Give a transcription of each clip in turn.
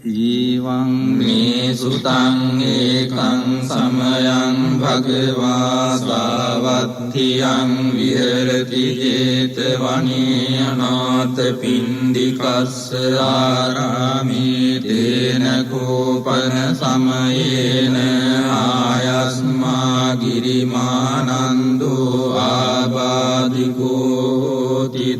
ඊවං මේ සුතං ඒකං සමයං භගවා සාවත්තියං විහෙරති ජේතවනේ අනාථ පින්ඩිකස්ස ආරාමේ තේන කෝපන සමයේන ආයස්මා ගිරිමානන්දෝ ආබාධිකෝ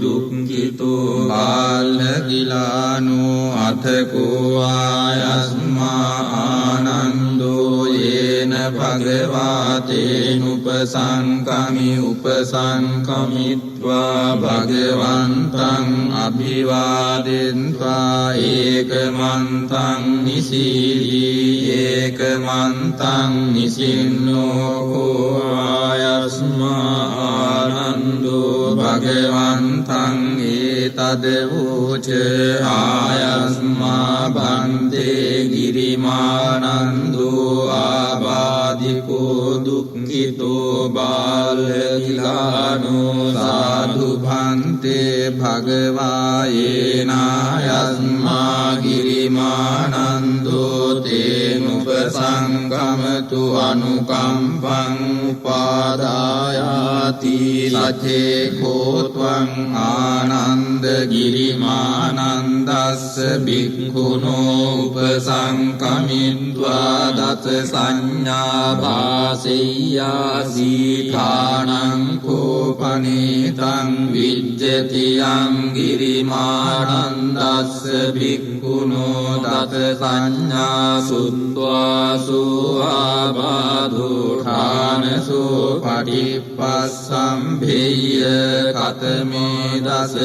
දුක්ඛිතෝ බාලගිලානෝ අතකෝ ආයස්මා ආනන්දෝ යේන භගවාතේනුපසංකමි උපසංකමිත්වා භගවන්තං අභිවාදෙන්වා ඒකමන්තං නිසීදී ඒකමන්තං නිසින්නෝ ආයස්මා ආනන්දෝ භගවන්තං ඒතදවෝච ආයස්මා බන්තේ ගිරිමානන්දෝ ආබාධිකෝ දුක්ඛිතෝ බාලගිලානෝ සාදු භන්තේ භගවා යේනායස්මා ගිරිමානන්දෝ තේනුපසංගමතු අනුකම්පං උපාදායාති සචේ කෝත්වං ආනන්ද ගිරිමානන්දස්ස භික්ඛුනෝ උපසංකමිත්වා දස සංඥා භාසෙය්‍යාසී ථානං කෝපනේතං විජ්ජති යං ගිරිමානන්දස්ස භික්ඛුනෝ දස සංඥා සුත්වාසෝ ආබාධෝ ථානසෝ පටිපස්සම්භේය කතමේ දස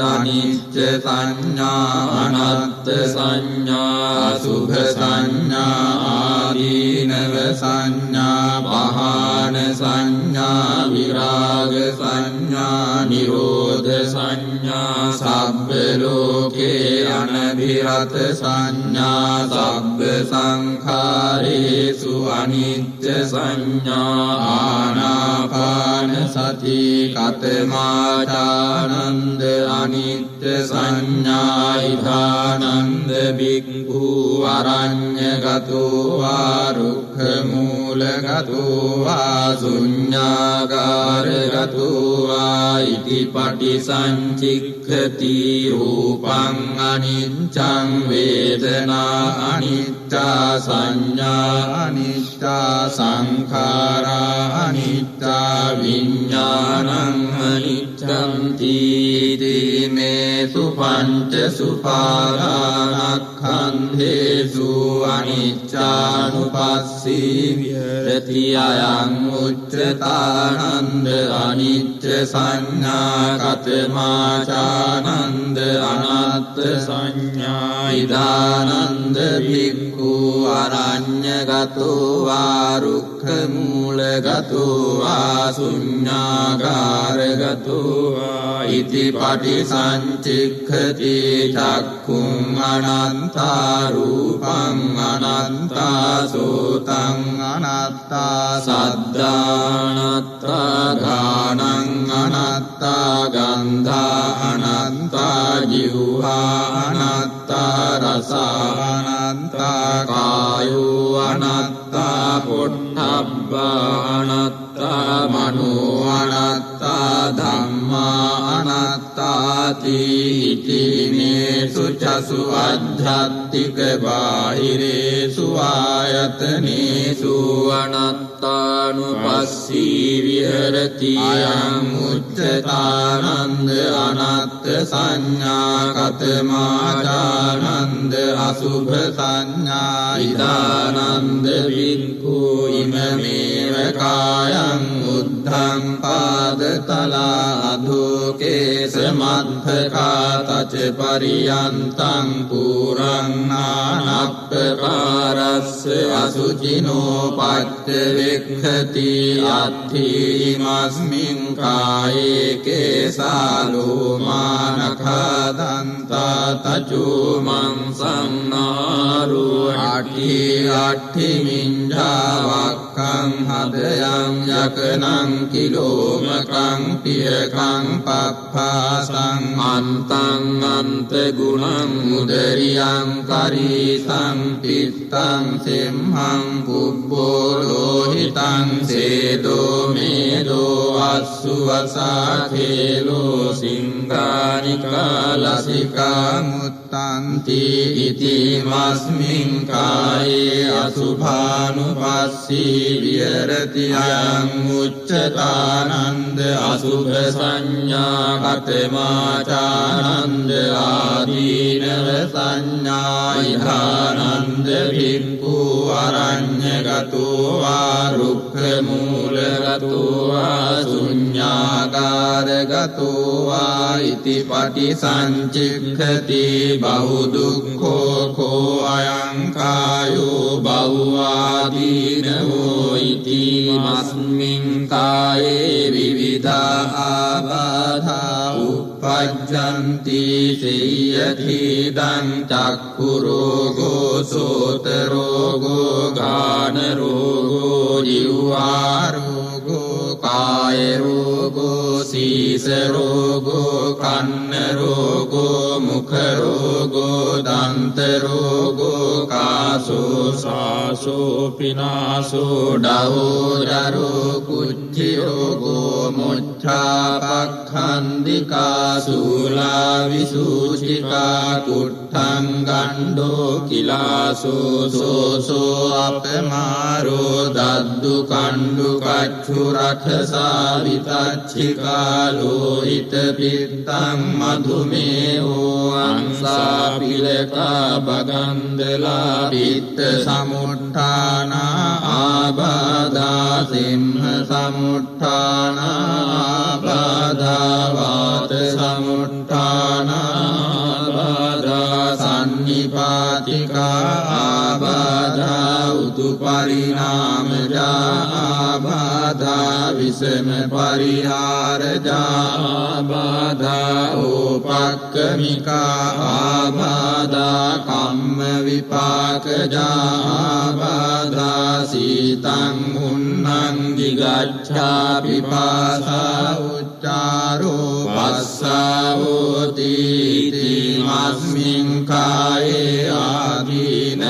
අනිච්ච සංඥා අනත්ත් සංඥා අසුභ සංඥා ආදීනව සංඥා පහාන සංඥා විරාග සංඥා නිරෝධ සංඥා සබ්බ ලෝකේ අනභිරත සංඥා සබ්බ සංඛාරේසු අනිච්ච සංඥා ආනාපාන සති කතමාචානන්ද අනිච්ච සංඥායිධානන්ද බික්ඛු අරඤ්ඤගතෝ වා රුක්ඛමූලගතෝ වා ශුඤ්ඤාගාරගතෝ වා ඉතිපටි සංචික්ඛති රූපං අනිච්ඡං වේදනා අනිච්චා සංඥා අනිච්චා සංඛාරා අනිච්චා විඥානං අනිච්ඡං තීති මේ සුපංච සුපාදානක්ඛන්ධේසු අනිච්ඡානුපස්සී විහෙරති අයං උච්චතානන්ද අනිච්ච සංඥා කතමාචානන්ද අනත්ත් සංඥා ඉදානන්ද භික්ඛු අරඤ්ඤගතෝ වා රුක්ඛමූලගතෝ වා ශුඤ්ඤාගාරගතෝ වා ඉතිපටි සංචික්ඛති චක්ඛුං අනන්තා රූපං අනන්තා සෝතං අනත්තා සද්ධානත්තා ගානං අනත්තා ගන්ධා අනත්තා ජීවහා අනත්තා රසා අනත්තා කායෝ අනත්තා පොට්ඨබ්බා අනත්තා මනෝ අනත්තා ධම්මා අනත්තාති ඉති මේ සුචසු අධ්‍යාත්තික බාහිරේසු ආයතනේසු අනත්තානුපස්සී විහෙරති අයං උච්චතානන්ද අනත්ත් සංඥා කතමාචානන්ද අසුභ සංඥා ඉදානන්ද භික්ඛු ඉමමේව කායං උද්ධං පාදතලා අධෝකේස මද්ධකාතච පරියන්තං පුරං නානප්පකාරස්ස අසුචිනෝ පච්චවෙක්ඛති අත්ථීමස්මින් කායේ කේසාලෝමානඛා දන්තා තචෝ මංසං නාරෝ අට්ඨි මිඤ්ඤා වක්ඛා අං හදයං යකනං කිලෝමකං පියකං පප්පාසං අන්තං අන්ත ගුණං මුදරියං කරීසං පිත්තං සෙම්හං පුබ්බෝ ලෝහිතං සේදෝ මේදෝ අස්සු වසා khelo සිංගානිකා ලසිකා මුත්තන්ති ඉති මස්මින් කායේ අසුභානුපස්සී විහෙරති අයං උච්චතානන්ද අසුභ සංඥා කතමාචානන්ද ආදීනව සංඥා ඉධානන්ද භික්ඛු අරඤ්ඤගතෝ වා රුක්ඛ මූලගතෝ වා ශුඤ්ඤාකාරගතෝ වා ඉති පටිසංචික්ඛති බහු දුක්ඛෝ කෝ අයං කායෝ බහුවාදීනෝ ඉති මස්මින් කායේ විවිධා ආබාධා උප්පජ්ජන්ති සේයතිදං චක්ඛු රෝගෝ සෝත රෝගෝ ගාන රෝගෝ ජීවා රෝගෝ කාය රෝගෝ සීස රෝගෝ කන්න රෝගෝ මුඛ රෝගෝ දන්ත රෝගෝ කාසෝ සාසෝ පිනාසෝ ඩහෝදරෝ කුච්චි රෝගෝ මොච්ඡාපක්ඛන්දිකා සූලා විසූචිකා කුට්ඨං ගණ්ඩෝ කිලාසෝ සෝසෝ අපමාරෝ දද්දු කණ්ඩු කච්චු රක්ඛසා විතච්චිකා ලෝහිත පිත්තං මධුමේහෝ අංසා පිලකා බගන්දලා පිත්ත සමුට්ඨානා ආබාධා සිම්හ සමුට්ඨානා ආබාධා වාත සමුට්ඨානා ආබාධා සන්නිපාතිකා ආබාධා උතු පරිණාමජා ආබාධා විසම පරිහාරජා ආබාධා ඕපක්කමිකා ආබාධා කම්ම විපාකජා ආබාධා සීතං උන්නං දිගච්ඡා පිපාසා උච්චාරෝ පස්සාවෝති ඉති මස්මින් කායේ ආදීනවානුපස්සී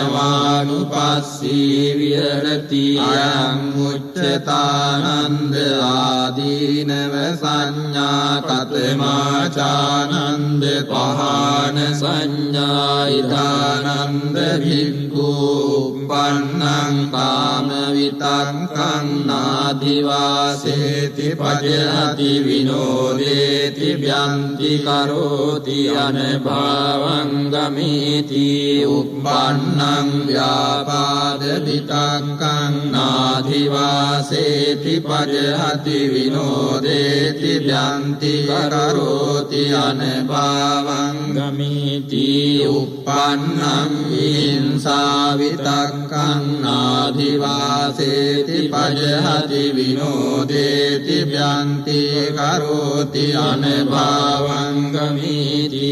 විහෙරති අයං උච්චතානන්ද ආදීනව සංඥා කතමාචානන්ද පහාන සංඥා ඉදානන්ද භික්ඛු උප්පන්නං කාම විතක්ඛං නාදිවාසේති පජහති විනෝදේති ව්‍යන්ති කරෝති අනභාවං ගමේති උප්පන්නං ව්‍යාපාද විතක්ඛං නාදිවාසේති පජහති විනෝදේති ව්‍යන්ති කරෝති අනභාවං ගමේති උප්පන්නං හිංසා විතක්ඛං නාදිවාසේති පජහති විනෝදේති ව්‍යන්ති කරෝති අනභාවං ගමේති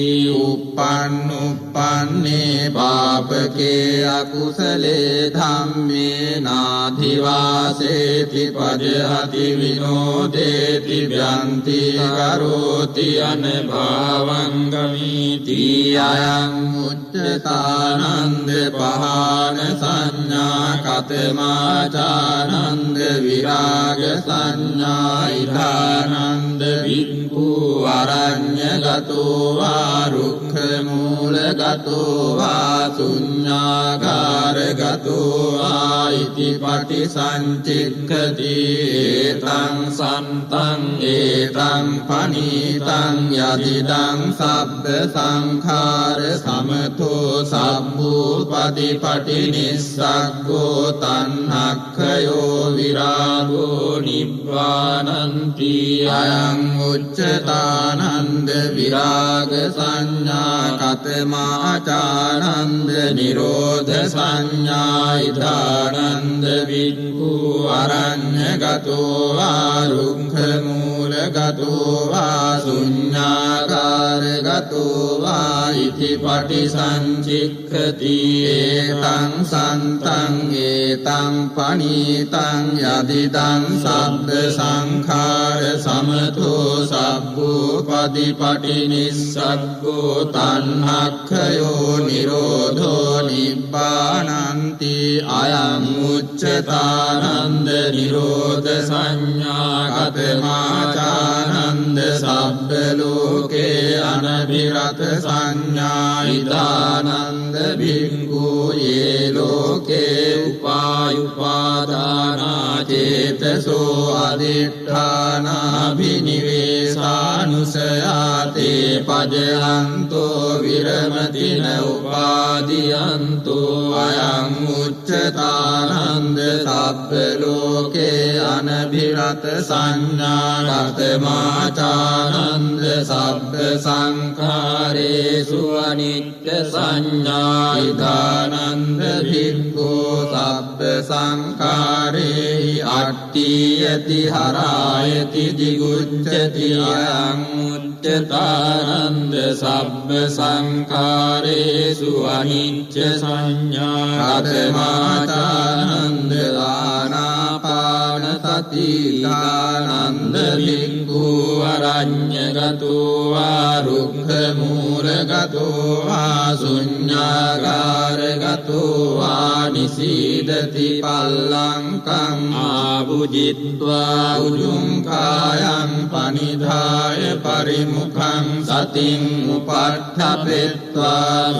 උප්පන්නුප්පන්නේ පාපකේ අකුසලේ ධම්මේ නාධිවාසේති පජහති විනෝදේති ව්‍යන්ති කරෝති අනභාවං ගමේති අයං උච්චතානන්ද පහාන සංඥා කතමාචානන්ද විරාග සංඥා ඉදානන්ද භික්ඛු අරඤ්ඤගතෝ වා රුක්ඛ මූලගතෝ වා ශුඤ්ඤාකාරගතෝ වා ඉති පටිසංචික්ඛති ඒතං සන්තං ඒතං පනීතං යදිදං සබ්බ සංඛාර සමතෝ සම්භූපදීපටි නිස්සග්ගෝ තණ්හක්ඛයෝ විරාගෝ නිබ්බානන්ති අයං උච්චතානන්ද විරාග සංඥා කතමාචානන්ද නිරෝධ සංඥා ඉදානන්ද භික්ඛු අරඤ්ඤගතෝ වා රුක්ඛ මූලගතෝ වා ශුඤ්ඤාකාරගතෝ වා ඉති පටිසංචික්ඛති ඒතං සන්තං ඒතං පනීතං යදිදං සබ්බ සංඛාර සමතෝ සබ්බෝ පදිපටිනිස්සග්ගෝ තණ්හක්ඛයෝ නිරෝධෝ නිබ්බානන්ති අයං උච්චතානන්ද නිරෝධ සංඥා කතමාචානන්ද සබ්බ ලෝකේ අනබිරත සංඥායිදානන්ද භික්ඛු යේ ලෝකේ උපායුපාදානා චේතසෝ අදිඨානාභිනිවේසානුසයාතේ පජහන්තෝ විරමතින උපාදියන්තෝ අයං උච්චතානන්ද සබ්බ ලෝකේ අනබිරත සංඥා කතමාචානන්ද සබ්බ සංඛාරේසු අනිත්‍ය සංඥායිදානන්ද භික්ඛු සබ්බ සංඛාරේ අට්ඨියති හරායති දිගුච්ඡති අයං උච්චතානන්ද සබ්බ සංඛාරේසු අනිච්ච සංඥා කතමාචානන්ද ආනාපාන සති දානන්ද භික්ඛු අරඤ්ඤගතෝ වා රුක්ඛ මූලගතෝ වා ශුඤ්ඤාගාරගතෝ වා නිසීදති පල්ලංකං ආභුජිත්වා උජුං කායං පනිධාය පරිමුඛං සතින් උපට්ඨපෙත්වා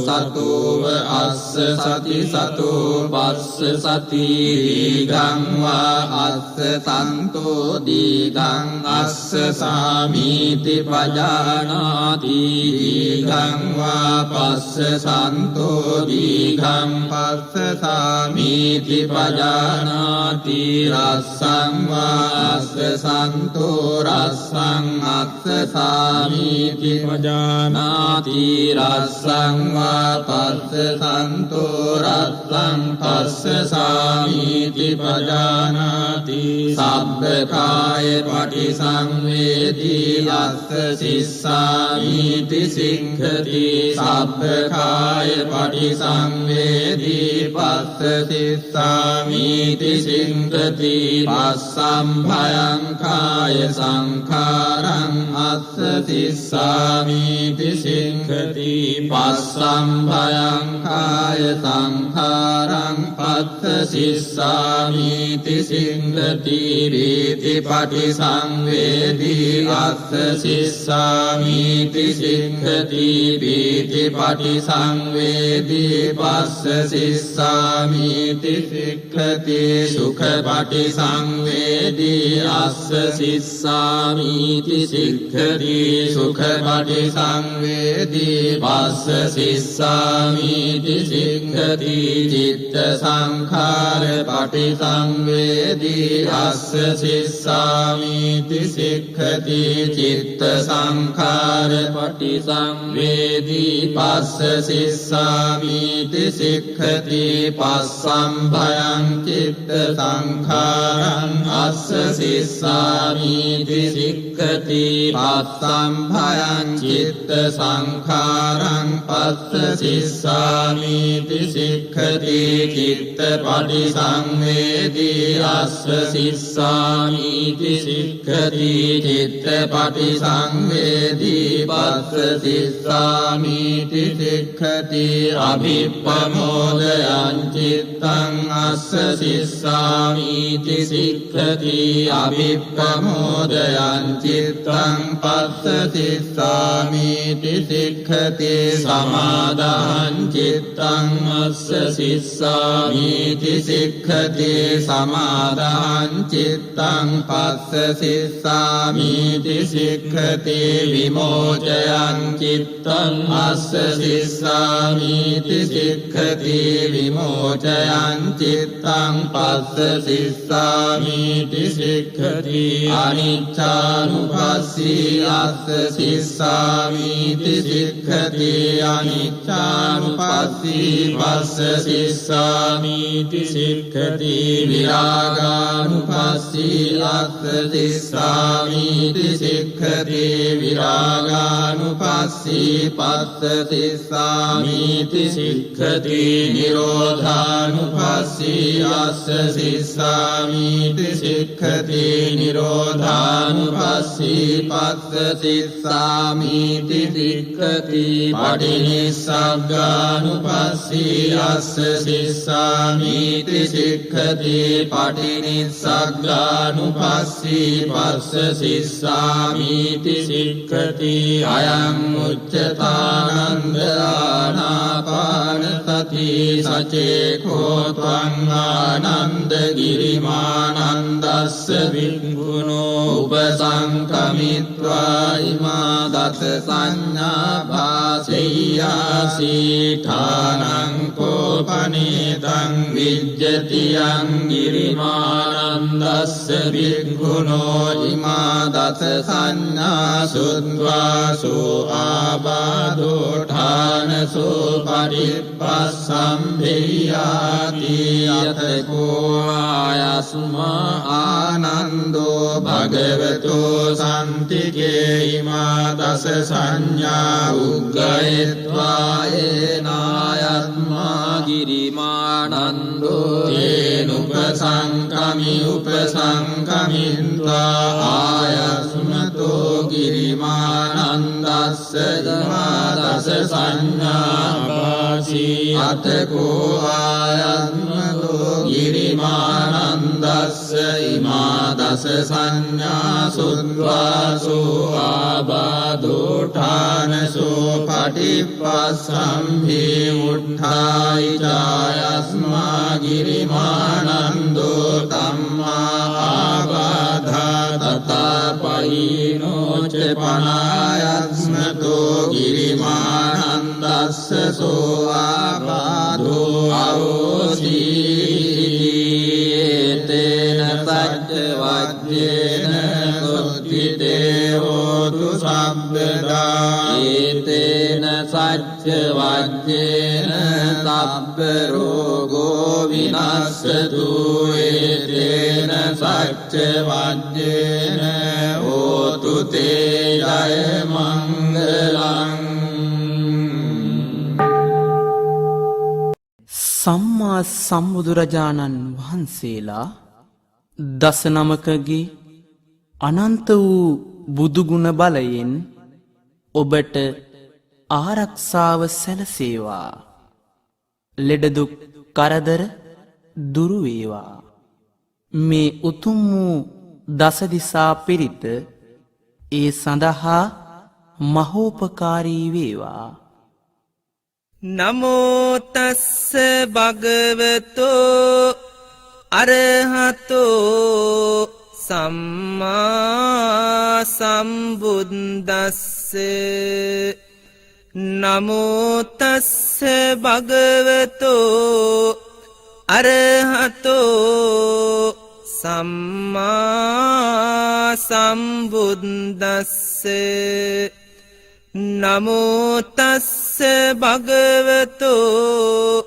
සතෝව අස්ස සති සතෝ පස්ස සති දීඝං වා අස්ස සන්තෝ දීඝං අස්ස සාමීති පජානාති දීඝං වා පස්ස සන්තෝ දීඝං පස්ස සාමීති පජානාති රස්සං වා අස්ස සන්තෝ රස්සං අස්ස සාමීති පජානාති රස්සං වා පස්ස සන්තෝ රස්සං පස්ස සාමීති පජානාති සබ්බකාය පටිසංවේදී අස්ස සිස්සාමීති සික්ඛති සබ්බකාය පටිසංවේදී පස්ස සිස්සාමීති සික්ඛති පස්සම්භයං කාය සංඛාරං අස්ස සිස්සාමීති සික්ඛති පස්සම්භයං කාය සංඛාරං පස්ස සිස්සාමීති සික්ඛති රීති පටිසංවේදී අස්ස සිස්සාමීති සික්ඛති පීති පටිසංවේදී පස්ස සිස්සාමීති සික්ඛති සුඛ පටිසංවේදී අස්ස සිස්සාමීති සික්ඛති සුඛ පටිසංවේදී පස්ස සිස්සාමීති සික්ඛති චිත්ත සංඛාර පටිසංවේදී අස්ස සිස්සාමීති සික්ඛති චිත්ත සංඛාර පටිසංවේදී පස්ස සිස්සාමීති සික්ඛති පස්සම්භයං චිත්ත සංඛාරං අස්ස සිස්සාමීති සික්ඛති පස්සම්භයං චිත්ත සංඛාරං පස්ස සිස්සාමීති සික්ඛති චිත්ත පටිසංවේදී අස්ස සිස්සාමීති සික්ඛති චිත්ත පටිසංවේදී පස්ස සිස්සාමීති සික්ඛති අභිප්පමෝදයං චිත්තං අස්ස සිස්සාමීති සික්ඛති අභිප්පමෝදයං චිත්තං පස්ස සිස්සාමීති සික්ඛති සමාදාං චිත්තං අස්ස සිස්සාමීති සික්ඛති සමාදාං චිත්තං පස්ස සිස්සාමීති සික්ඛති විමෝචයං චිත්තං අස්ස සිස්සාමීති සික්ඛති විමෝචයං චිත්තං පස්ස සිස්සාමීති සික්ඛති අනිච්ඡානුපස්සී අස්ස සිස්සාමීති සික්ඛති අනිච්ඡානුපස්සී පස්ස සිස්සාමීති සික්ඛති විරාගානුපස්සී අස්ස සිස්සාමීති සික්ඛති විරාගානුපස්සී පස්ස සිස්සාමීති සික්ඛති නිරෝධ නිරෝධානුපස්සී අස්ස සිස්සාමීති සික්ඛති නිරෝධානුපස්සී පස්ස සිස්සාමීති සික්ඛති පටිනිස්සග්ගානුපස්සී අස්ස සිස්සාමීති සික්ඛති පටිනිස්සග්ගානුපස්සී පස්ස සිස්සාමීති සික්ඛති අයං උච්චතානන්ද ආනාපාන සති සචේකෝ ත්වං ආනන්ද ගිරිමානන්දස්ස විග්ගුණෝ උපසංකමිත්වා ඉමා දස සංඥා භාසෙය්‍යාසීඨානං කෝපනේතං විජ්ජතියං ගිරිමානන්දස්ස විග්ගුණෝ ඉමා දස සංඥා සුත්වාසෝ ආබාධෝඨානසෝ පරිප්පස්සම්භේයාති යතකෝ ආයස්මා ආනන්දෝ භගවතෝ සම්තිකේ ඉමා දස සංඥා උග්ගයත්වා ඒනායත්මා ගිරිමානන්දෝ තේනුපසංකමි උපසංකමින්වා ආයස්මතෝ ගිරිමානන්දස්ස ඉමා දස සංඥා භාසී අතකෝ ආයස්මතෝ ගිරිමානන්දස්ස ඉමා දස සංඥා සුත්වාසෝ ආබාධෝඨානසෝ පටිප්පස්සම්භේ උට්ඨායි චායස්මා ගිරිමානන්දෝ තම්මා ආබාධා තථාපයිනෝ ච පනායස්මතෝ ගිරිමානන්දස්ස සෝ ආබාධෝ අවසීතේන සච්ච වජ්ජේන සුද්ධිතේ හෝතු සබ්බදා ඒතේන සච්ච වජ්ජේන සබ්බ රෝගෝ විනස්සතු ඒතේන සච්ච වජ්ජේන හෝතු තේ ජය මංගලං. සම්මා සම්බුදුරජාණන් වහන්සේලා දස නමකගේ අනන්ත වූ බුදුගුණ බලයෙන් ඔබට ආරක්ෂාව සැලසේවා. ලෙඩදුක් කරදර දුරු වේවා. මේ උතුම් වූ දසදිසා පිරිත ඒ සඳහා මහෝපකාරී වේවා. නමෝ තස්ස භගවතෝ අරහතෝ සම්මා සම්බුද්දස්ස නමෝ තස්ස භගවතෝ අරහතෝ සම්මා සම්බුද්දස්ස නමෝ තස්ස භගවතෝ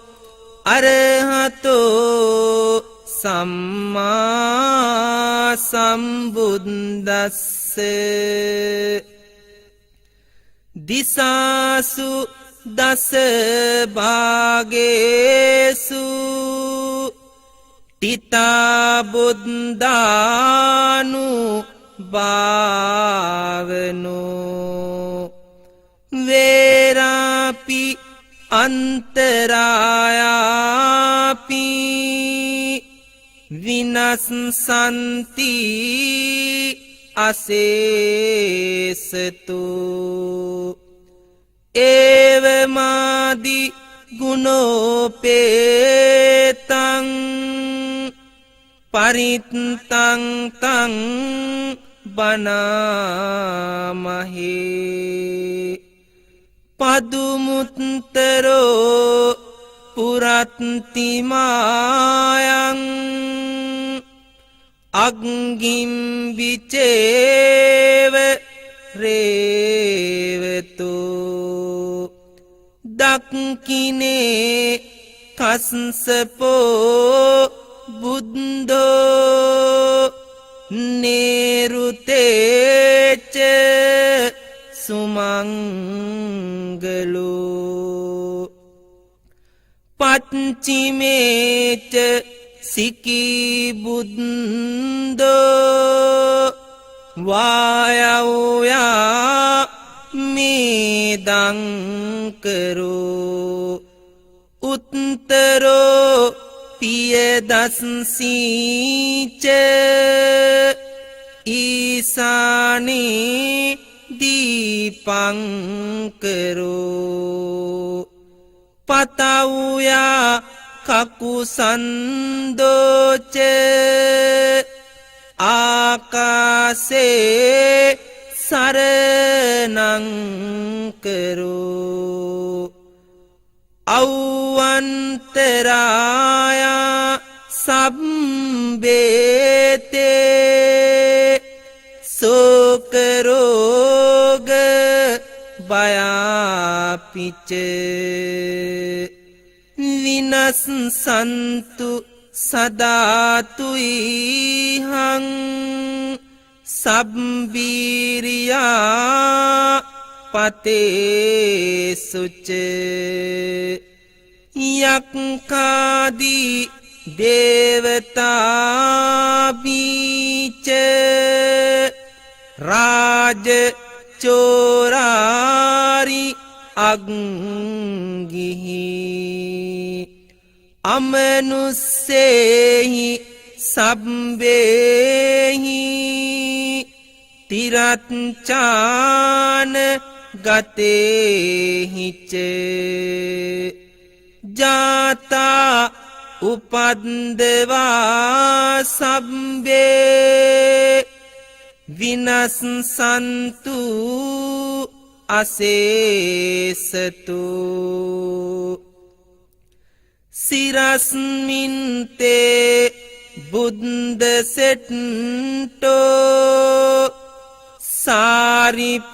අරහතෝ සම්මා සම්බුද්දස්ස දිසාසු දස භාගේසු තිතා බුද්ධානු භාවනෝ වේරාපි අන්තරායාපි විනස්සන්ති අසේසතු ඒවමාදි ගුණෝපේතං පරිත්තං තං බනාමහේ පදුමුත්තරෝ පුරත්තිමායං අග්ගිම් විචේව රේවතු දක්කිනේ කස්සපෝ බුද්ධෝ නේරුතේච සුමංගලෝ පච්චිමේච සිකී බුද්දෝ වායව්‍යා මේදංකරෝ උත්තරෝ පියදස්සීච ඊසානේ දීපංකරෝ පතව්‍යා කකුසන්දෝච ආකාසේ සරනංකරෝ අව්වන්තරායා සබ්බේතේ සෝකරෝග බයාපිච විනස්සන්තු සදාතුයිහං සබ්බීරියා පතේසුච යක්කාදී දේවතාබීච රාජ චෝරාරි අග්ගිහි අමනුස්සේහි සබ්බේහි තිරච්ඡාන ගතේහිච ජාතා උපද්දවා සබ්බේ විනස්සන්තු අසේසතු සිරස්මින්තේ බුද්ද සෙට්ටෝ සාරිපුත්තෝච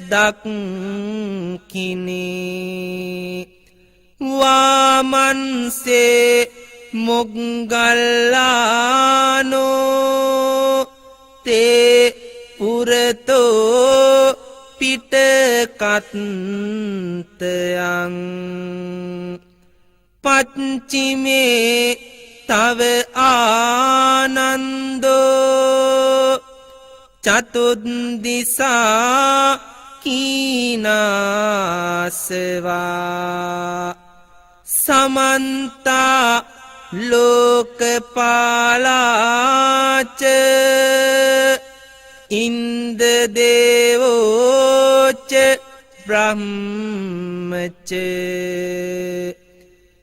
දක්ඛිනේ වාමන්සේ මොග්ගල්ලානෝ තේ පුරතෝ පිටකත්තයන් පච්චිමේ තව ආනන්දෝ චතුද්දිසා කීනාසවා සමන්තා ලෝකපාලාච ඉන්දදේවෝච බ්‍රහ්මච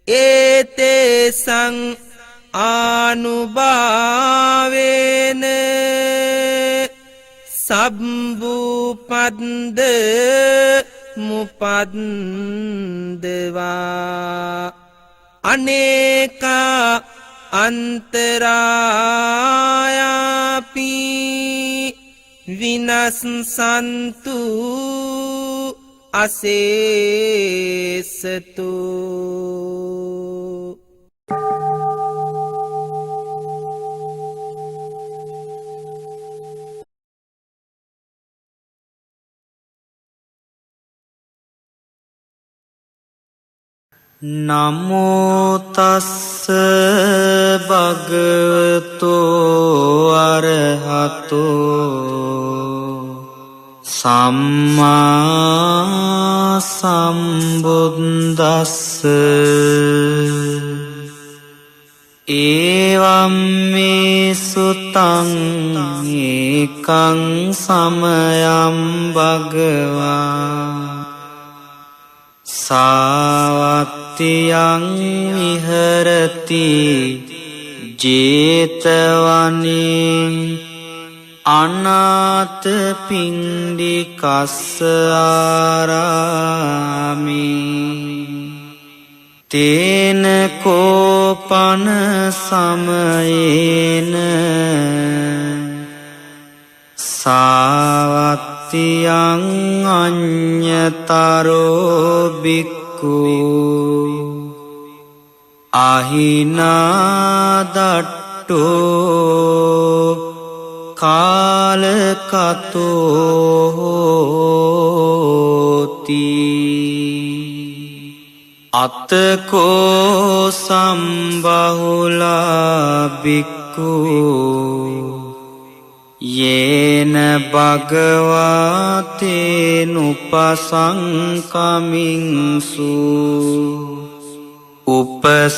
ඒතේසං ආනුභාවේන සබ්බුපද්ද මුපද්දවා අනේකා අන්තරායාපි විනස්සන්තු අසේසතු නමෝ තස්ස භගවතෝ අරහතෝ සම්මා සම්බුද්දස්ස ඒවම් මේ සුතං ඒකං සමයං භගවා සාවත්තියං විහරති ජේතවනේ අනාථ පිණ්ඩිකස්ස ආරාමේ තේන කෝපන සමයේන සාවත්තියං අඤ්ඤතරෝ බික්ඛු අහිනාදට්ඨෝ කාලකතෝ හෝති අතකෝ සම්බහුලා බික්ඛු යේන භගවාතේනුපසංකමින්සු උපසංකමිත්වා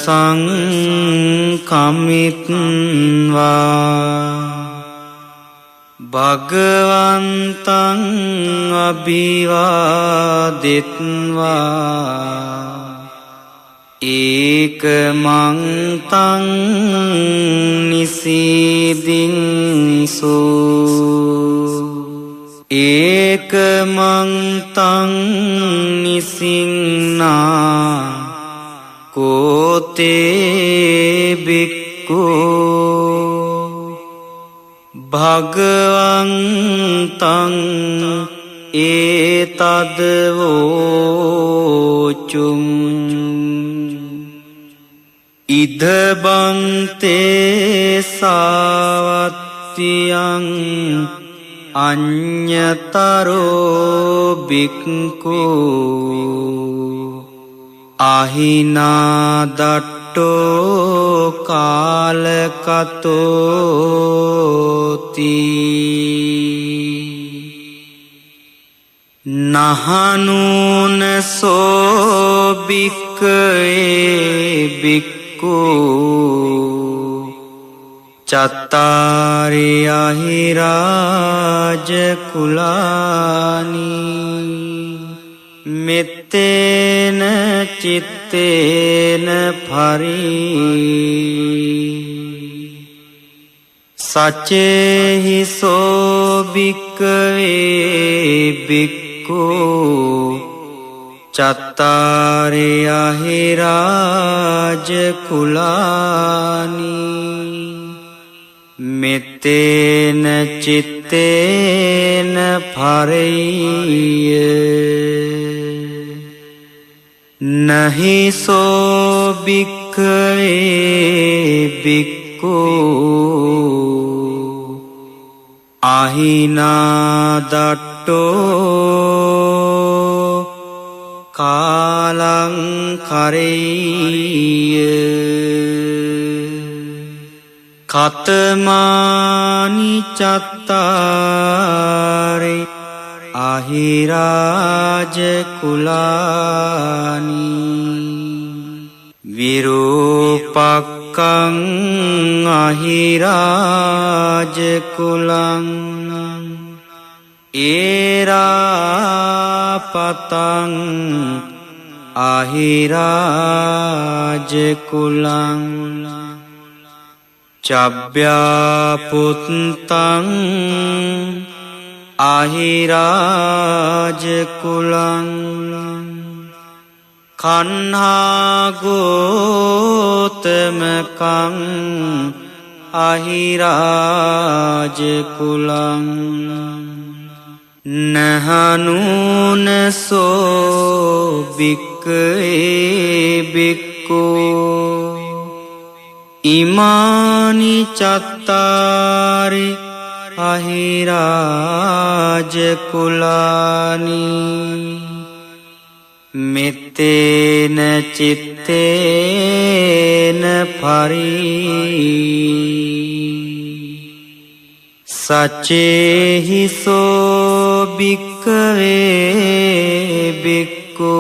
භගවන්තං අභිවාදෙත්වා ඒකමන්තං නිසීදින්සු ඒකමන්තං නිසින්නා කෝතේ බික්ඛු භගවන්තං ඒතදවෝචුම් ඉදබන්තේ සාවත්තියං අඤ්ඤතරෝ බික්ඛු අහිනාදට්ඨෝ කාලකතෝති නහනුනසෝ බික්ඛවේ බික්ඛු චත්තාරි අහිරාජ කුලානි මෙත්තේන චිත්තේන පරි සචේහි සෝ බික්ඛවේ බික්ඛු චත්තාරි අහිරාජ කුලානි මෙත්තේන චිත්තේන පරෙය්‍ය නහි සෝ බික්ඛවේ බික්ඛු අහිනාදට්ඨෝ කාලං කරෙය්‍ය කතමානි චත්තාරි අහිරාජ කුලානි විරූපක්ඛං අහිරාජ කුලං ඒරාපතං අහිරාජ කුලං චබ්බ්‍යාපුත්තං අහිරාජ කුලං කන්හාගෝතමකං අහිරාජ කුලං නහනුනසෝ බික්ඛවේ බික්ඛු ඉමානි චත්තාරි අහිරාජ කුලානි මෙත්තේන චිත්තේන පරි සචේහි සෝ බික්ඛවේ බික්ඛු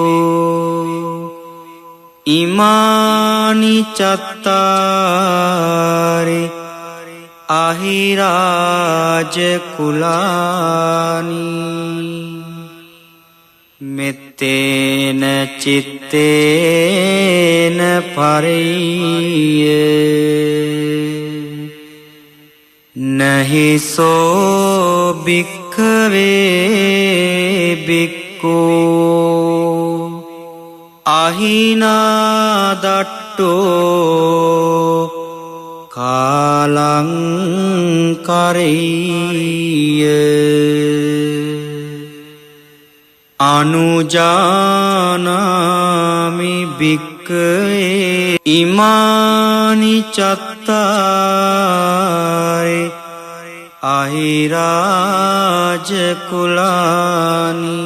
ඉමානි චත්තාරි අහිරාජ කුලානි මෙත්තේන චිත්තේන පරෙය්‍ය නහි සෝ භික්ඛවේ බික්ඛු අහිනාදට්ඨෝ කාලං කරෙය්‍ය අනුජානාමි භික්ඛවේ ඉමානි චත්තාරි අහිරාජ කුලානි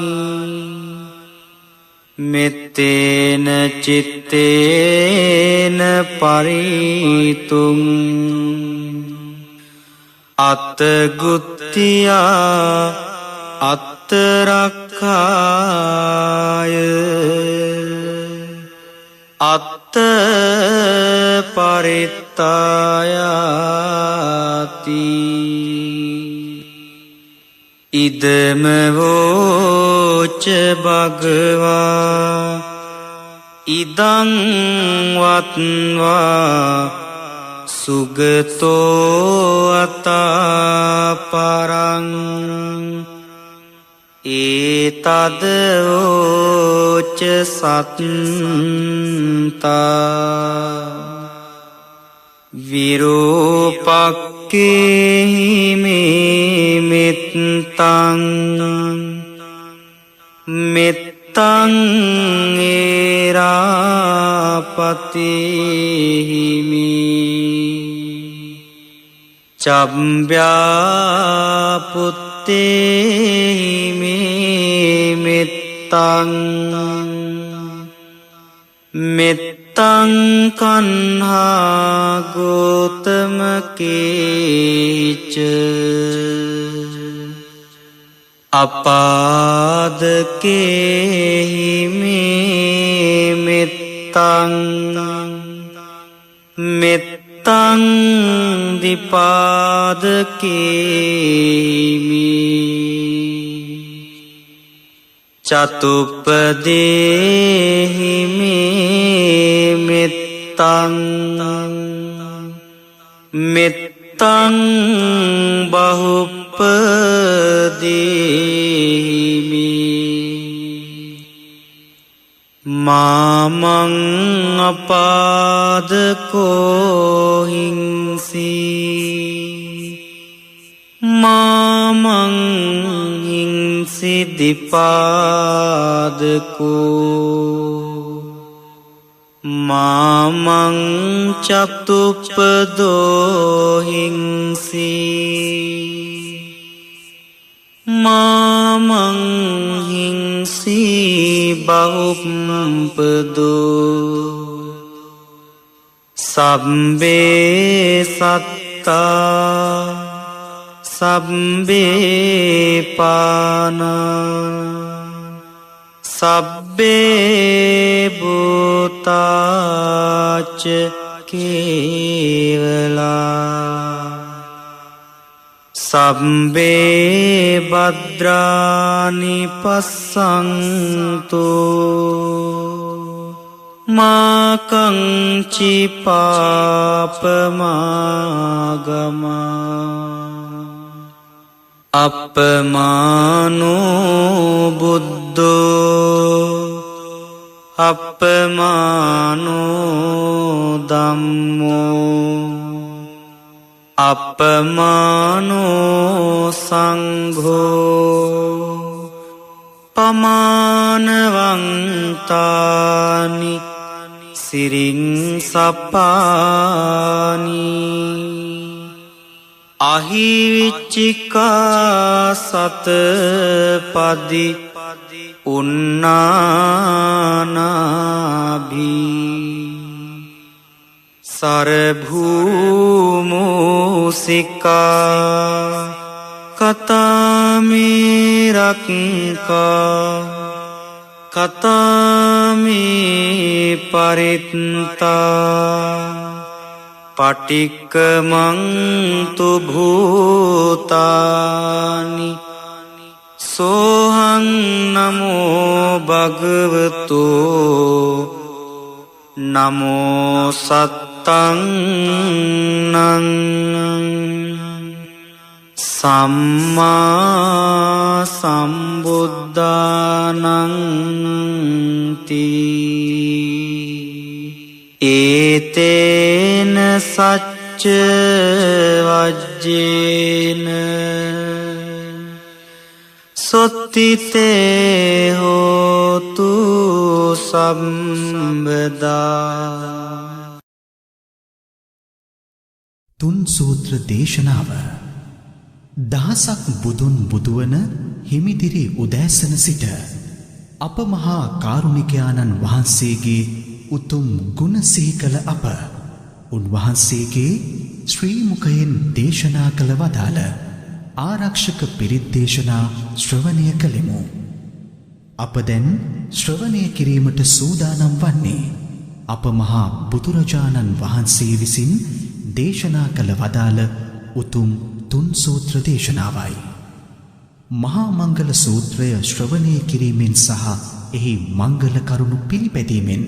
මෙත්තේන චිත්තේන පරිතුං අත්තගුත්තියා අත්තරක්කාය අත්ත පරිත්තායාති ඉදම වෝච භගවා ඉදං වත්වා සුගතෝ අතා පරං ඒතද වෝච සත්තා විරූපක්කේහි මේ මෙත්තං මෙත්තං ඒරාපතිහිමි චම්භ්‍යාපුත්තේහි මේ මෙත්තං මෙත්තං කන්හා ගෝතමකේච අපාදකේහි මේ මෙත්තං මෙත්තං දිපාදකේමි චතුප්පදේහි මේ මෙත්තං මෙත්තං බහුප්පදේමි මාමං අපාදකෝ හිංසී මාමං හිංසි දිපාදකෝ මාමං චතුප්පදෝ හිංසී මාමං හිංසී බහුප්පදෝ සබ්බේ සත්තා සබ්බේ පානා සබ්බේ භූතාච කේවලා සබ්බේ භද්‍රානි පස්සන්තු මාකංචි පාපමාගමා අපමානෝ බුද්ධෝ අපමානෝ ධම්මෝ අපමානෝ සංඝෝ පමානවන්තානි සිරින් සපානි අහිවිච්චිකා සතපදි උන්නානාභී සරභූමූසිකා කතාමේරක්කා කතාමේ පරිත්තා පටික්කමන්තු භූතානි සෝහං නමෝ භගවතු නමෝ සත්තං නං සම්මා සම්බුද්ධානං තී ඒතේන සච්ච වජ්ජේන සොත්තිතේ හෝතු සම්බදා. තුන් සූත්‍ර දේශනාව දහසක් බුදුන් බුදුවන හිමිදිරි උදෑසන සිට අප මහා කාරුණිකයාණන් වහන්සේගේ උතුම් ගුණ සිහි කළ අප උන්වහන්සේගේ ශ්‍රී මුඛයෙන් දේශනා කළ වදාළ ආරක්ෂක පිරිත් දේශනා ශ්‍රවණය කළෙමු. අප දැන් ශ්‍රවණය කිරීමට සූදානම් වන්නේ අප මහා බුදුරජාණන් වහන්සේ විසින් දේශනා කළ වදාළ උතුම් තුන් සූත්‍ර දේශනාවයි. මහා මංගල සූත්‍රය ශ්‍රවණය කිරීමෙන් සහ එහි මංගල කරුණු පිළිපැදීමෙන්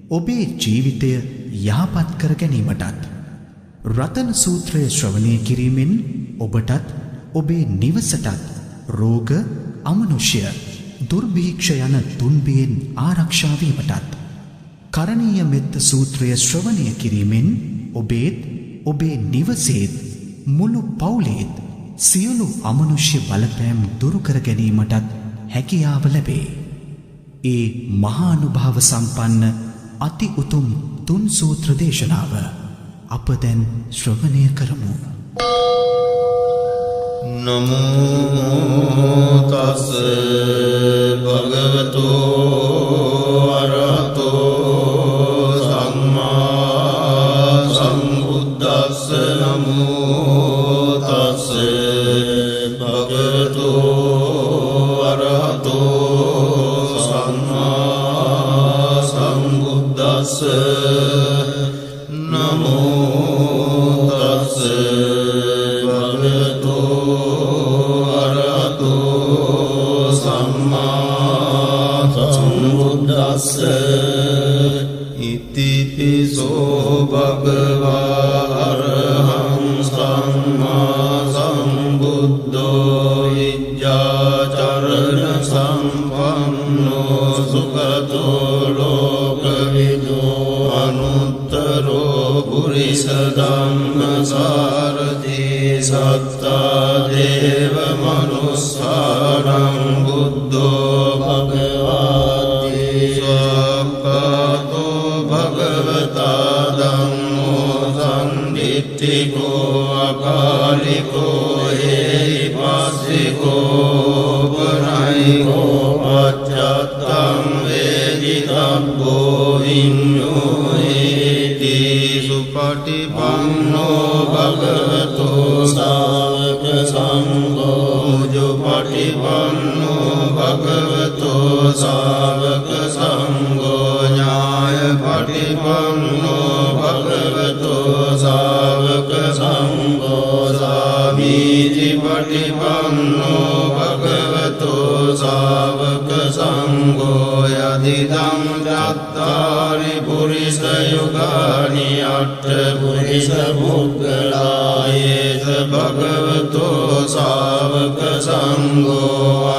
ඔබේ ජීවිතය යහපත් කර ගැනීමටත් රතන සූත්‍රය ශ්‍රවණය කිරීමෙන් ඔබටත් ඔබේ නිවසටත් රෝග අමනුෂ්‍ය දුර්භීක්ෂ යන තුන්බියෙන් ආරක්ෂා වීමටත් කරණීය මෙත්ත සූත්‍රය ශ්‍රවණය කිරීමෙන් ඔබේත් ඔබේ නිවසේත් මුළු පවුලේත් සියලු අමනුෂ්‍ය බලපෑම් දුරු කර ගැනීමටත් හැකියාව ලැබේ. ඒ මහානුභාව සම්පන්න අති උතුම් තුන් සූත්‍ර දේශනාව අප දැන් ශ්‍රවණය කරමු. නමෝ තස් භගවතු අරහතෝ සම්මා සම්බුද්දස්ස. නමෝ තස් භගවතු අරහතෝ සම්මා සම්බුද්දස්ස. නමෝ තස් භගවතු අරහතෝ සම්මා සම්බුද්දස්ස. ඉතිපිසෝ භගවා අරහං සම්මා සම්බුද්ධෝ විජ්ජාචරණ සම්පන්නෝ සුගතෝ ලෝකවිදෝ අනුත්තරෝ පුරිස ධම්මසාරථී සත්තා දේව මනුස්සානං බුද්ධෝ භගවාති සක්කාතෝ භගවතා ධම්මෝ සම්දිට්ඨිකෝ අකාලිකෝ ඒහිපස්සිකෝ පරයිකෝ පච්චත්තං වේදිතබ්බෝ විඤ්ඤෝ ඒති සුපටිපන්නෝ භගවතෝ සාවක සංඝෝ උජුපටිපන්නෝ භගවතෝ සාවක සංඝෝ ඥායපටිපන්නෝ භගවතෝ සාවක සංඝෝ සාමීචි පටිපන්නෝ භගවතෝ සාවක සංඝෝ යදිදං චත්තාරි පුරිස යුගානි අට්ඨ පුරිස පුද්ගලායේස භගවතෝ සාවක සංඝෝ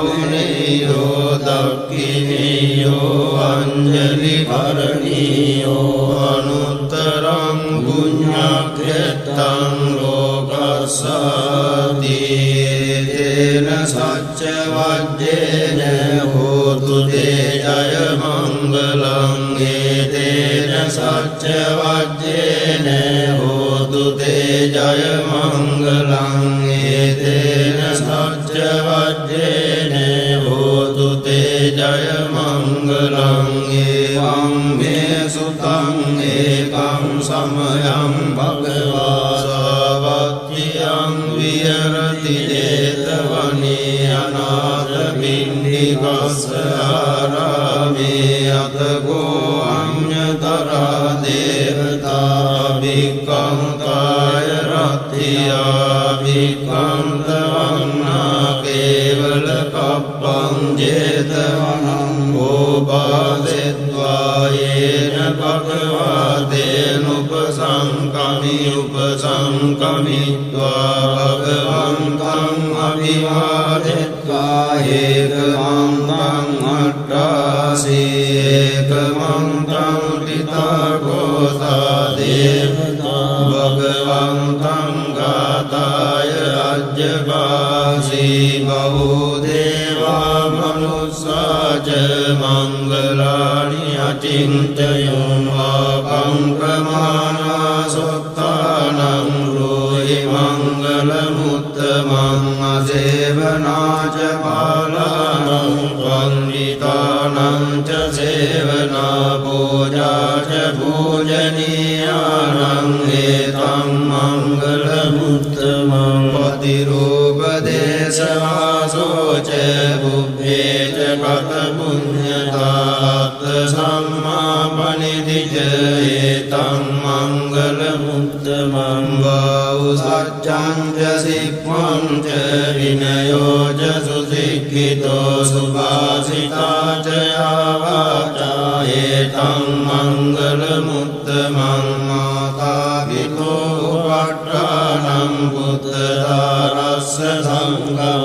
ආවුනේයෝ දක්ඛිනේයෝ අංජලි කරණීයෝ අනුත්තරං පුඤ්ඤක්ඛෙත්තං ලෝකස්සාති තේන සච්ච වජ්ජේන හෝතු තේ ජය මංගලං තේන සච්ච වජ්ජේන හෝතු තේ ජය මංගලං තේන සච්ච වජ්ජේන හෝතු තේ ජය මංගලං එවං මේ සුතං ඒකං සමයං භගවා සාවත්තියං විහෙරති 제තවනේ අනාථ පිණ්ඩිකස්ස ආරාමේ අතකෝ අඤ්ඤතරා දේවතා භික්ඛං කාය රත්තියා භික්ඛං තවන්නා කේවල කප්පං 제තවනං ඕපාදෙත්වා යේන භගවා දේනුපසංකමි උපසංකමිත්වා භගවන්තං අභිවාදෙත්වා ඒකමන්තං අට්ඨාසී ඒකමන්තං පිතාකෝසා දේවතා භගවන්තං ගාතාය අජ්ජපාසී බහූ දේවා මනුස්සාච මංගලානි අචින්තයං ආකං ප්‍රමාණා සොත්තානං රෝහි මංගල මුත්තමං අසේවනාච च सेवना पूजा च पूजनीयानां एतं मङ्गलमुत्तमं पतिरूपदेशवासो च बुद्धे च कथपुण्यतात् सम्मापनिधि च एतं मङ्गलमुत्तमं बहुसज्जं च सिक्वं च विनयो च सुशिक्षितो सुभाषिता च वाचा एतं मङ्गलमुत्तमं मातापितो उपट्टानं पुत्रदारस्य सङ्गो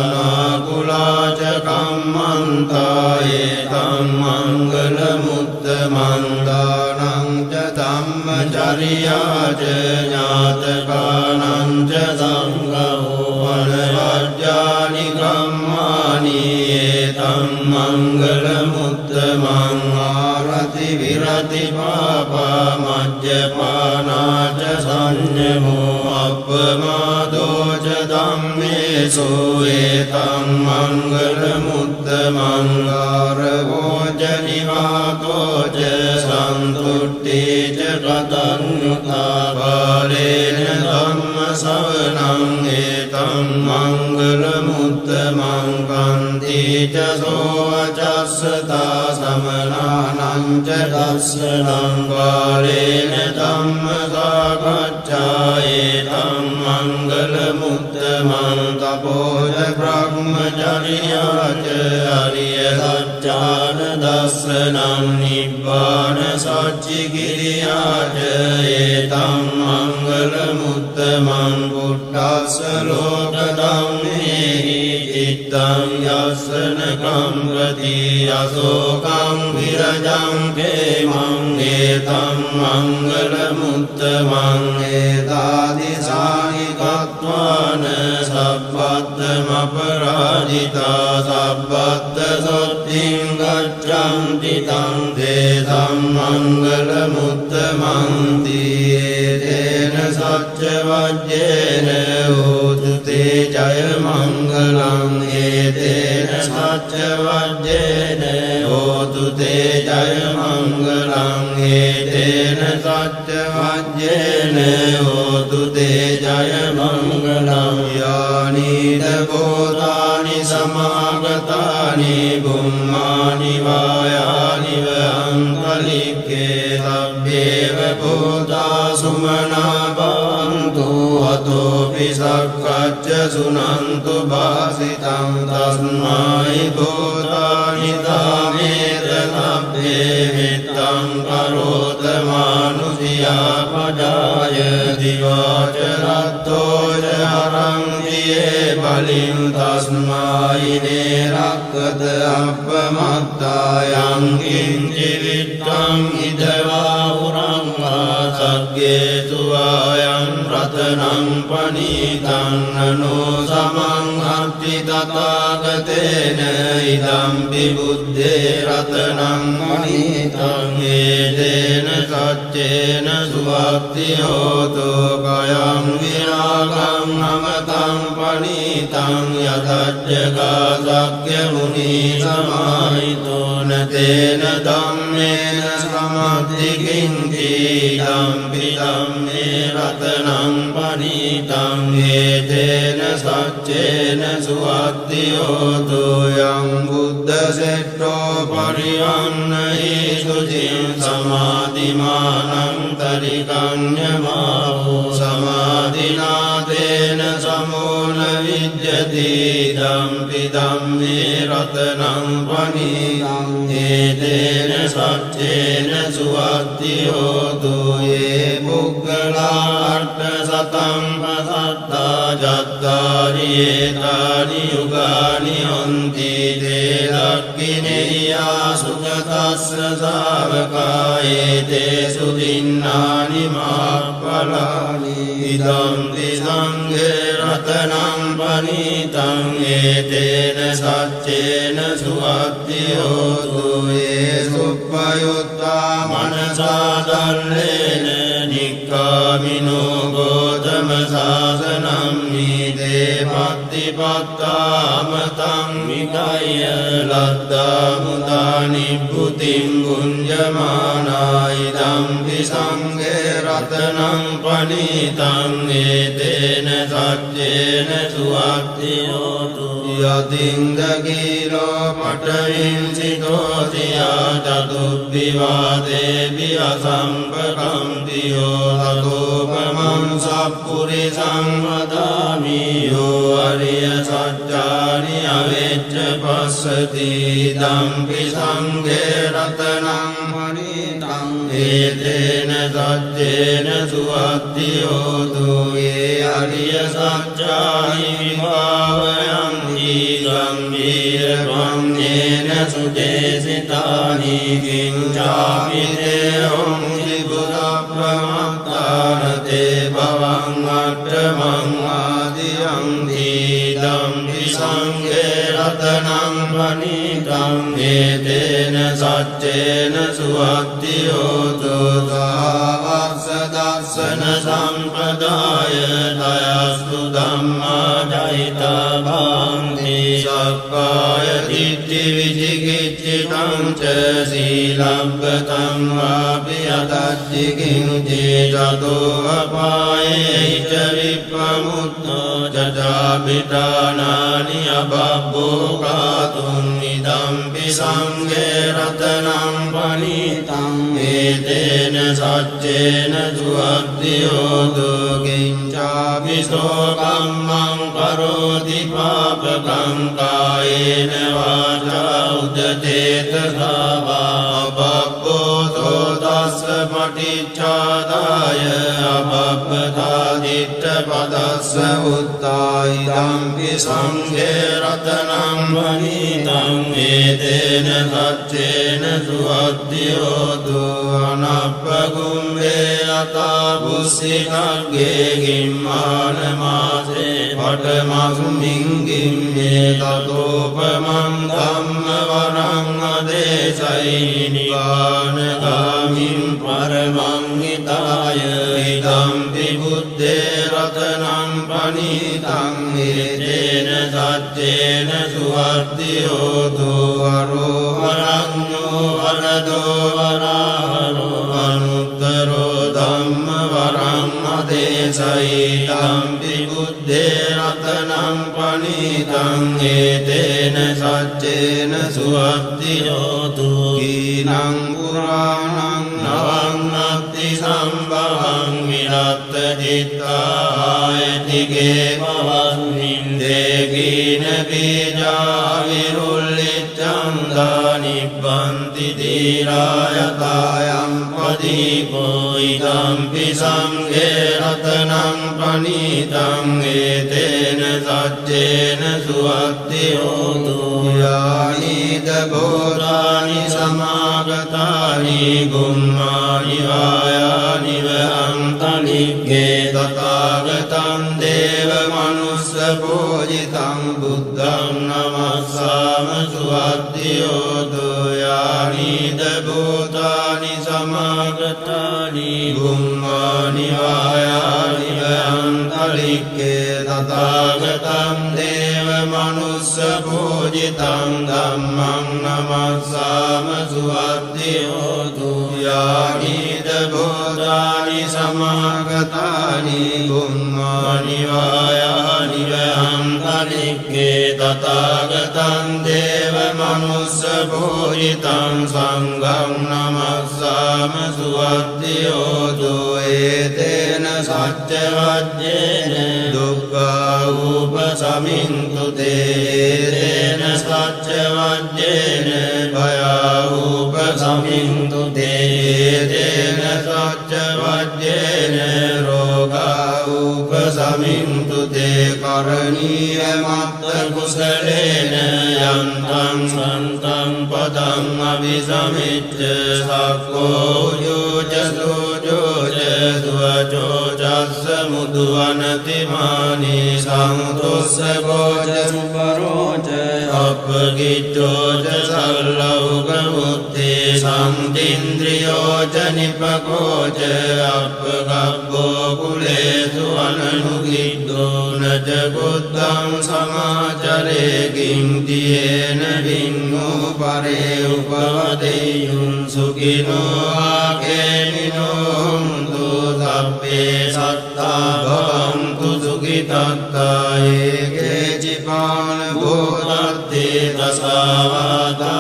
अनाकुला च कम्मन्ता एतं मङ्गलमुत्तमं दानं च धम्मचर्या च ज्ञातकानां च सङ्गो वनराज्यानि कर्माणि एतं मङ्गलमुत्तमं आरति विरति पापा मद्यपाना च संयमो अपमादो च धम्मेषु एतं मङ्गलमुत्तमं गारवो च निवातो च सन्तुष्टि च कृतज्ञता बालेन धम्मश्रवणं एतं मङ्गलमुत्तमं कान्ति च सोऽवचस्सता समनानां च दर्शनं बालेन धम्मसागच्छा एतं मङ्गलमुत्तमं तपो च ब्रह्मचर्या च हरियसच्चानदर्शनं निब्बाणसच्चिकिर्या च एतं मङ्गलमुत्तमं बुद्धस्य लोकधम्मेहि चित्तं यस्य न कम्पति अशोकं विरजं क्षेमं एतं मङ्गलमुत्तमं एतादृशानि कृत्वान सब्बद्धमपराजिता सब्बद्धशुद्धिं गच्छन्ति तं तेषां मङ्गलमुत्तमं तेन सत्यवज्रेण होतु ते जयमङ्गलं एतेन सत्यवज्रेण होतु ते जयमङ्गलं एतेन सत्यवज्रेण होतु ते जयमङ्गलं यानि भूतानि समागतानि भूमानि वायानि अन्तरिक्षे तभ्येव भूता सुमना भवन्तु अतोऽपि सखच्च शृण्वन्तु भासितं तस्मै भूतानि तामेत तभ्ये मित्तं करोत मानुषिया पजाय दिवाचरत्तो च हरं ये बलिं तस्मै नेरक्षत अपमत्तायं किञ्चिवित्तं इदवाहुरं सज्ञेषु अयं रत्नं पनीतं ननु समं हस्ति तथागतेन इदं विबुद्धे रत्नं पनीतं एतेन सत्येन सुभक्ति होतु कयं विरागं नमतं पनीतं यथज्जगासख्यमुनिसमाहितो न तेन धम्मेन समद्धि किञ्चिदं विदं मे रत्नं पनीतं एतेन सत्येन सुभक्ति होतु यं बुद्धश्रेष्ठो परिहन्नहि शुचिं समाधिमानं तरिकन्यमाहो समाधिना तेन समो न विद्यते इदं विदं मे रत्नं पनीतं एतेन सत्येन सुभक्ति होतु ये पुग्गलार्थशतं प्रसत्ता चत्वारि एतानि युगानि हन्ति ते दक्षिणेया सुगतस्य शावका एतेषु दिन्नानि महत्फलानि इदं द्विसङ्घे रत्नं पनीतं एतेन सत्येन सुभक्ति होतु ये सुप्रयुक्ता मनसा दर्शनेन निक्कामिनो गौतमशासनं नीते भक्ति පත්තාමතං විකය ලද්දා මුදා නිබ්බුතින් පුඤ්ජමානායිදම්පි සංඝේ රතනං පනිතං ඒතේන සච්චේන සුවක්ඛියෝතු යතින්දගීරෝ පඨවින්සිතෝතියා චතුබ්බිවාදේවි අසම්පකම්පියෝ තතෝපමං සප්පුරිසං වදාමි යෝ අරිය සත්‍යානි අවෙච්ච පස්සති දම්පි සංඝේ රතනං පනිතං ඒතේන සච්චේන සුවක්ඛියෝතු ඒ අරිය සත්‍යානි විභාවයං ගම්භීරවන්නේන සුදේසිතානි කිංචාපිතේ හොංසි බුද්ධප්‍රමත්තානතේ භවං අට්ඨමං ආදියං දීදම්පි සංඝේ රතනං පනිතං ඒතේන සච්චේන සුවක්ඛියෝතු සාවස්ස දස්සන සම්පදාය දයස්තු ධම්මා ජයිතා භාන්ති සක්කාය දිට්ඨි විචිකිච්ඡිතං ච සීලබ්බතං වාපි අදච්චි කිංචි චතෝ අපායේ ච විප්පමුත්තෝ චාපිතානානි අබබ්බෝ කාතුං ඉදම්පි සංඝේ රතනං පනිතං ඒතේන සච්චේන සුවක්ඛියෝතු කිංචාපිසෝ කම්මං කරෝති පාපකං කායේන වාචා උදචේතසා වා බබ්බෝ තස්ස පටිච්චාදාය අබබ්බතා දිට්ඨ පදස්ස උත්තායිදම්පි සංඝේ රතනං වනිතං ඒතේන සච්චේන සුවක්ඛියෝතු අනප්පගුම්මේ අතා බුස්සිකග්ගේ ගිම්මාන මාසේ පඨමස්මින් ගිම්මේ තතෝපමං ධම්ම වරං අදේශයි නිවානගාමින් පරමං හිතාය ඉදම්පි බුද්දේ රතනං පනිතං ඒතේන සච්චේන සුවක්ඛියෝතු අරෝහරඤ්ඤෝ වරදෝ වරාහරෝ අනුත්තරෝ ධම්ම වරං අදේශයි ඉදම්පි බුද්දේ රතනං පනිතං ඒතේන සච්චේන සුවක්ඛියෝතු කීනං පුරාණං නවං අත්ති සම්භවං විරත්ත චිත්තායතිගේ භවස්මින් දේකීන බීජා විරුල්ලිච්ඡං දානිබ්බන්ති දීරායතායං පදීපෝ ඉදම්පි සංඝේ රතනං පනිතං ඒතේන සච්චේන සුවක්ඛියෝතු යානිද බෝධානි සමාගතානි ගුම්මානි වායානි වහන්තනික්ඛේ තථාගතං දේව මනුස්ස පූජිතං බුද්ධං නමස්සාම සුවක්ඛියෝතු යානිද බෝධානි සමාගතානි ගුම්මානි වායානි වහන්තනික්ඛේ තථාගතං දේව මනුස්ස පූජිතං ධම්මං නමස්සාම සුවක්ඛියෝතු යානිද බෝධානි සමාගතානි ගුම්මානි වායානි වහන්තනික්ඛේ තථාගතං දේව මනුස්ස පූජිතං සංඝං නමස්සාම සුවක්ඛියෝතු ඒතේන සච්ච වජ්ජේන දුක්ඛා උපසමින්තු තේන සච්ච වජ්ජේන භයා උපසමින්තු තේන සච්ච වජ්ජේන රෝගා උපසමින්තු තේ කරණීය මත්ත කුසලේන යන්තං සන්තං පදං අபிසමිච්ඡ සක්ඛෝ යෝච සෝජෝච සුවචෝ චස්ස මුදුවනති මානි සංතොස්ස ගෝච සුපරෝච අපගිච්ඡෝච සල්ලෞක මුත්තේ සම්දින්ද්‍රියෝච නිපකෝච අපගබ්බෝ කුලේසු අනනුගිද්දෝ නච බුද්ධං සමාචරේ කිංතියේන වින්නෝ පරේ උපවදෙය්‍යුං සුඛිනෝ ආකේනිනෝ හුන්තු සබ්බේ සත්තා භවන්තු සුඛිතත්තා ඒකේ චිපාන භූතත්තේ දසවාදාවරවා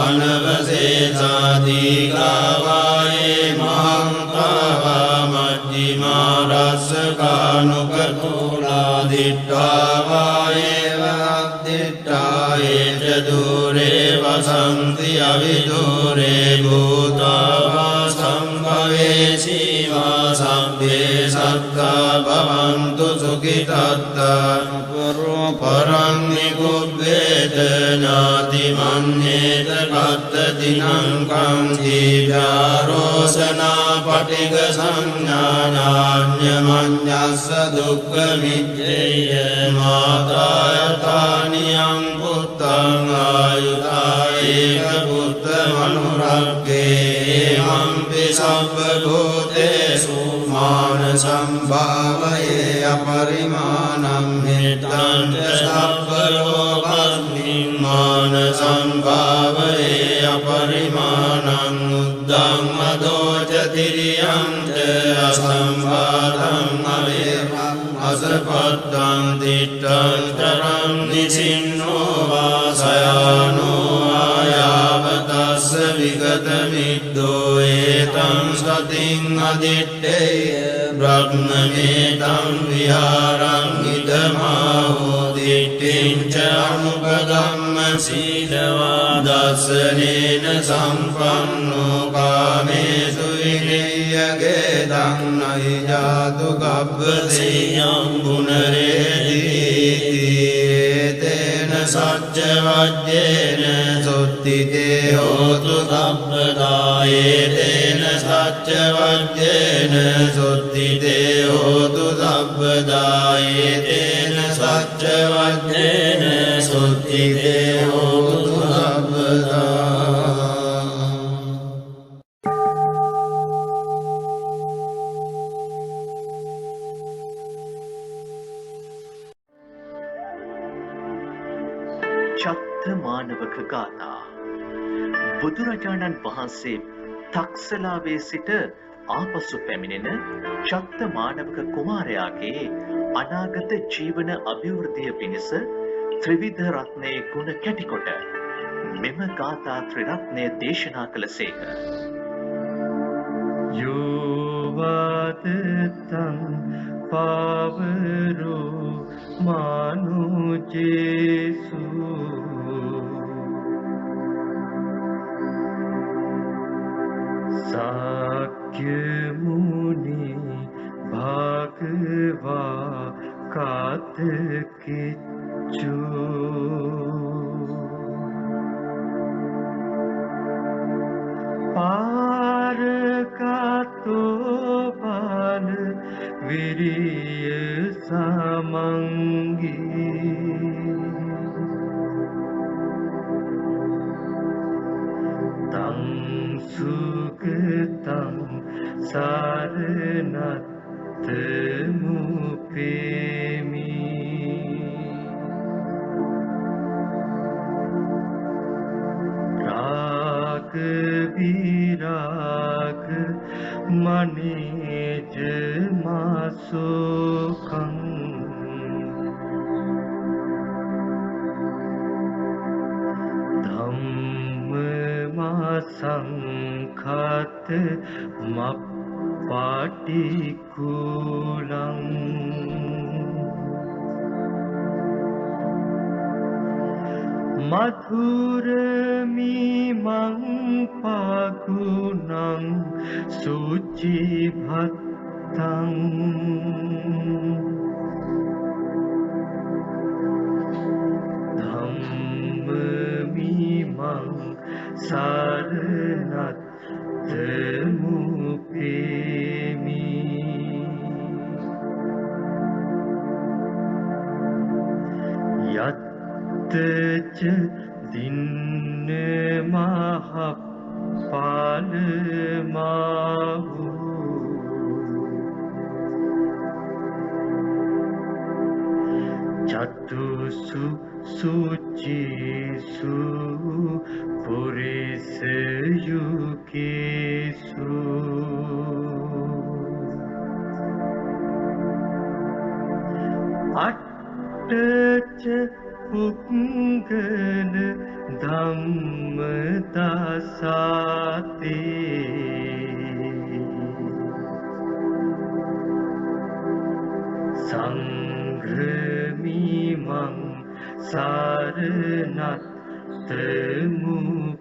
අනවසේසාදීගාවායේ මහන්තාවා මජ්ජිමා රස්සකානුකතෝලා දිට්ඨාවායේ වද්දිට්ඨායේ ච දුරේ වසන්ති අවිදුරේ භූතාවා සම්භවේ සීවා සම්භේ සත්තා භවන්තු සුඛිතත්තා පරං නිකුබ්බේත ඥාති මඤ්ඤේත කත්තතිනං කං දීඝාරෝසනා පටිග සංඥානාඤ්ඤ මඤ්ඤස්ස දුක්ඛ මිච්ඡේය මාතායතානියං පුත්තං ආයුතායේක පුත්ත මනුරග්ගේ මම්පි සබ්බ භූතේසු මාන සම්භාවයේ අපරිමාණං මෙත්තං සබ්බ ලෝකස්මින් මාන සම්භාවයේ අපරිමාණං උද්දං මදෝච තිරියං ච අසම්භාතං අවේවං අසපත්තං දිට්ඨං තරං නිසින්නෝ වාසයානෝ ආයාවතස්ස විගත මිද්දෝ ඒතං සතින් අදිත්තේය බ්‍රහ්මමේතං විහාරං ඉදමාහෝ දිට්ඨිං ච අනුපගම්ම සීලවා දස්සනේන සම්පන්නෝ කාමේසු විනය්‍යගේ ධම්මයි ජාතු ගබ්බසේයං පුනරේදීති තේන සච්ච වජ්ජේන සොත්තිතේ හෝතු සම්පදායේ තේන සච්ච වජ්ජේන සොත්තිතේ හෝතු සම්පදායේ තේන සච්ච වජ්ජේන සොත්තිතේ හෝතු සම්පදා චත්තමානවක ගාථා. බුදුරජාණන් වහන්සේ තක්සලාවේ සිට ආපසු පැමිණෙන චත්තමානවක කුමාරයාගේ අනාගත ජීවන අභිවෘද්ධිය පිණිස ත්‍රිවිධ රත්නයේ ගුණ කැටිකොට මෙම ගාථා ත්‍රිරත්නය දේශනා කළසේක. යෝවාදතං පාවරෝ මානුජේසු සාක්‍ය මුනි භාගවා කාතකිච්චු පාරකතෝ බල විරිය සමංගී තං සුගතං සරණත් මුපේමි රාග විරාග මනේජ මාසෝකං ධම්ම සංඛත මප්පටිකුලං මధుරමි මං පාකුණං සුචිභත්තං ධම්මමිමං සරණත් මුපේමි යත් තච දින්න මහප් පාලමාහු චතුසු සුචිසු පුරිස යුකේසු අට්ටච පුක්ගල ධම්ම දසාතේ සංඝමිමං සරණත් ත්‍රමුපේමි